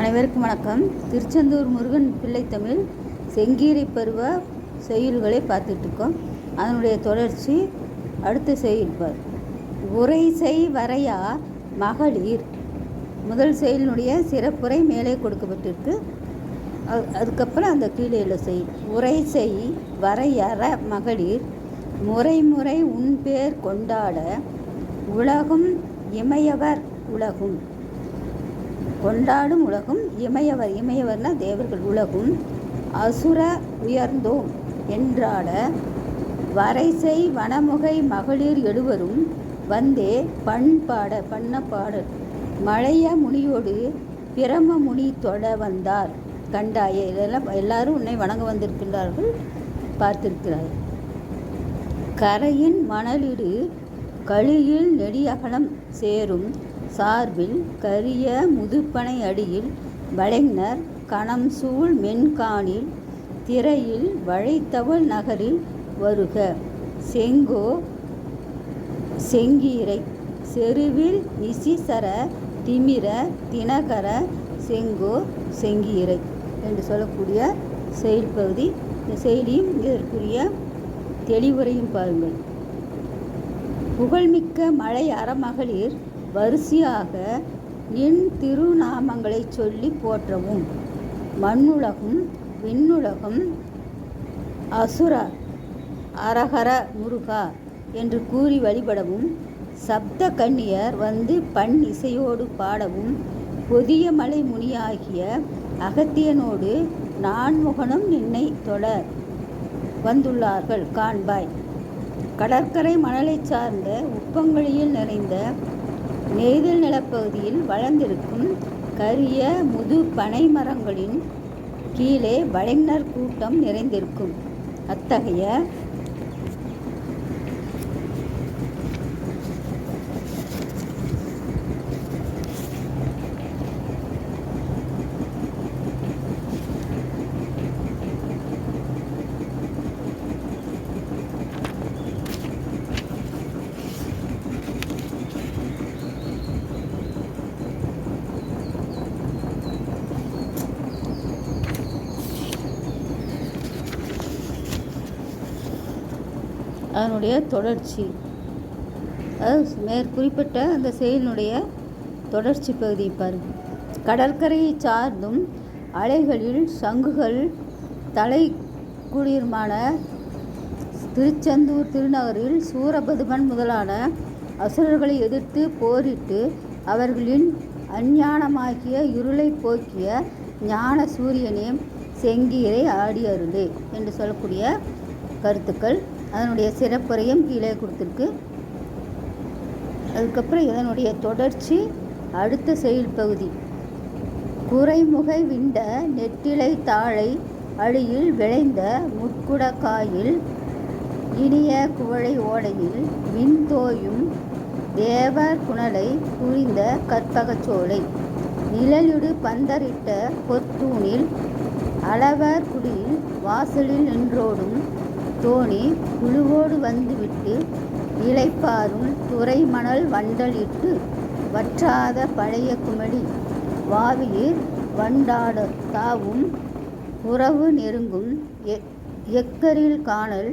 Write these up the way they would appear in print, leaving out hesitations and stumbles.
அனைவருக்கும் வணக்கம். திருச்செந்தூர் முருகன் பிள்ளைத்தமிழ் செங்கீரை பருவ செய்யுள்களை பார்த்துட்ருக்கோம். அதனுடைய தொடர்ச்சி அடுத்த செய்யுள்பார். உரை செய் வரையா மகளிர். முதல் செயலினுடைய சிறப்புரை மேலே கொடுக்கப்பட்டிருக்கு. அதுக்கப்புறம் அந்த கீழே உள்ள செய்யுள். உரை செய் வரையற மகளிர் முறை முறை உன் பேர் கொண்டாட உலகும் இமையவர் உலகும். கொண்டாடும் உலகும் இமையவர், இமையவர்னா தேவர்கள், உலகும் அசுர உயர்ந்தோம் என்றாட வரைசை வனமுகை மகளிர் எழுவரும் வந்தே பண்பாட பண்ண பாடல் மழைய முனியோடு பிரம முனி தொட வந்தார் கண்டாயே. இதெல்லாம் எல்லாரும் உன்னை வணங்க வந்திருக்கின்றார்கள், பார்த்திருக்கிறார். கரையின் மணலிடு கழியில் நெடியகலம் சேரும் சார்பில் கரிய முதுப்பனை அடியில் வளைஞர் கணம் சூழ் மென்கானில் திரையில் வளைத்தவள் நகரில் வருக செங்கோ செங்கீரை செருவில் நிசிசர திமிர தினகர செங்கோ செங்கீரை என்று சொல்லக்கூடிய செயல் பகுதி. இந்த செயலியும் இதற்குரிய தெளிவுரையும் பாருங்கள். புகழ்மிக்க மழை அறமகளிர் வரிசையாக நின் திருநாமங்களை சொல்லி போற்றவும் மண்ணுலகும் விண்ணுலகம் அசுர அரஹர முருகா என்று கூறி வழிபடவும் சப்த கன்னியர் வந்து பண் இசையோடு பாடவும் பொதிய மலை முனியாகிய அகத்தியனோடு நான்முகனும் நின்னை தொட வந்துள்ளார்கள் காண்பாய். கடற்கரை மணலை சார்ந்த உப்பங்களில் நிறைந்த நெய்தல் நிலப்பகுதியில் வளர்ந்திருக்கும் கரிய முது பனை மரங்களின் கீழே வளைஞர் கூட்டம் நிறைந்திருக்கும். அத்தகைய அதனுடைய தொடர்ச்சி, மேற்குறிப்பிட்ட அந்த செயலினுடைய தொடர்ச்சி பகுதி பாருங்கள். கடற்கரையை சார்ந்தும் அலைகளில் சங்குகள் தலை குளிர்மான திருச்செந்தூர் திருநகரில் சூரபதுமன் முதலான அசுரர்களை எதிர்த்து போரிட்டு அவர்களின் அஞ்ஞானமாகிய இருளை போக்கிய ஞான சூரியனே செங்கீரை ஆடி அருளே என்று சொல்லக்கூடிய கருத்துக்கள். அதனுடைய சிறப்புரையும் கீழே கொடுத்துருக்கு. அதுக்கப்புறம் இதனுடைய தொடர்ச்சி அடுத்த செயல் பகுதி. குறைமுகை விண்ட நெட்டிலை தாழை அடியில் விளைந்த முட்குடக்காயில் இனிய குவளை ஓடையில் விண்தோயும் தேவர் புனலை புரிந்த கற்பகச்சோலை நிழலிடு பந்தரிட்ட பொத்தூணில் அளவர் குடியில் வாசலில் நின்றோடும் தோணி குழுவோடு வந்துவிட்டு இளைப்பாரும் துறை மணல் வண்டலிட்டு வற்றாத பழைய குமடி வாவியிர் வண்டாட தாவும் உறவு நெருங்கும் எக்கரில் காணல்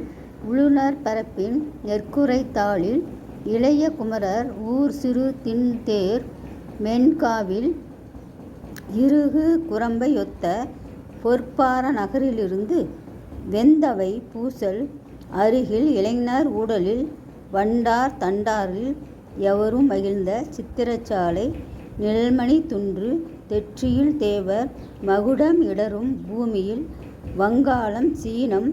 உளுநர் பரப்பின் நெற்குறை தாளில் இளைய குமரர் ஊர் சிறு தின்தேர் மென்காவில் இருகு குரம்பை ஒத்த பொற்பார நகரிலிருந்து வெந்தவை பூசல் அருகில் இளைஞர் ஊடலில் வண்டார் தண்டாரில் எவரும் மகிழ்ந்த சித்திரச்சாலை நிழல்மணி துன்று தெற்றியில் தேவர் மகுடம் இடரும் பூமியில் வங்காளம் சீனம்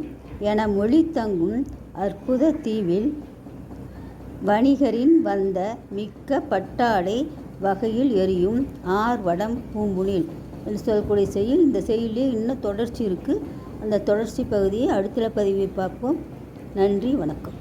என மொழி தங்கும் அற்புத தீவில் வணிகரின் வந்த மிக்க பட்டாடை வகையில் எரியும் ஆர்வடம் பூம்புனில் என்று சொல்லக்கூடிய செயல். இந்த செயலே இன்னும் தொடர்ச்சி இருக்குது. அந்த தொடர்ச்சி பகுதியை அடுத்த பதிவை பார்ப்போம். நன்றி, வணக்கம்.